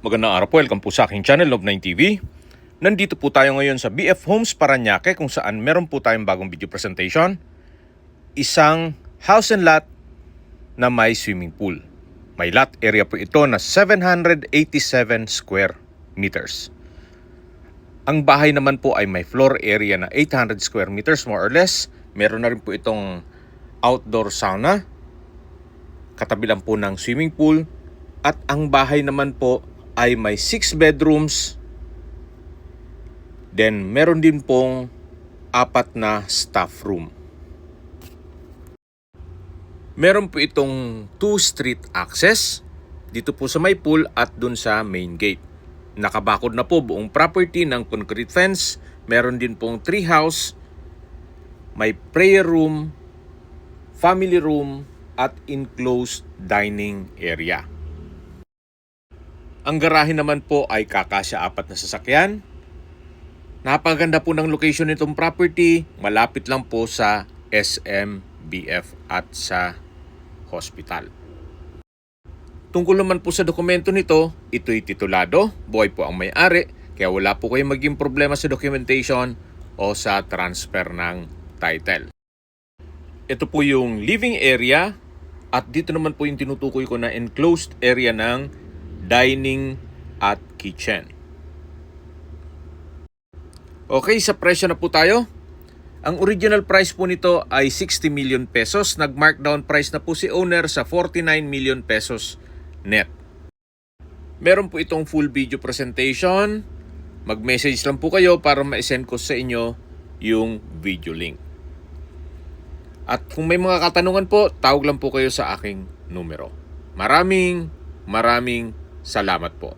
Magandang araw po, welcome po sa aking channel, Love9 TV. Nandito po tayo ngayon sa BF Homes Parañaque kung saan meron po tayong bagong video presentation. Isang house and lot na may swimming pool. May lot area po ito na 787 square meters. Ang bahay naman po ay may floor area na 800 square meters more or less. Meron na rin po itong outdoor sauna. Katabi lang po ng swimming pool. At ang bahay naman po ay may 6 bedrooms. Then meron din pong 4 na staff room. Meron po itong 2 street access dito po sa may pool at dun sa main gate. Nakabakod na po buong property ng concrete fence. Meron din pong tree house, may prayer room, family room at enclosed dining area. Ang garahe naman po ay kakasya 4 na sasakyan. Napaganda po ng location nitong property. Malapit lang po sa SMBF at sa hospital. Tungkol naman po sa dokumento nito, ito'y titulado. Buhay po ang may-ari. Kaya wala po kayong maging problema sa documentation o sa transfer ng title. Ito po yung living area. At dito naman po yung tinutukoy ko na enclosed area ng dining at kitchen. Okay, sa presyo na po tayo. Ang original price po nito ay 60 million pesos. Nag-markdown price na po si owner sa 49 million pesos net. Meron po itong full video presentation. Mag-message lang po kayo para ma-send ko sa inyo yung video link. At kung may mga katanungan po, tawag lang po kayo sa aking numero. Maraming salamat po.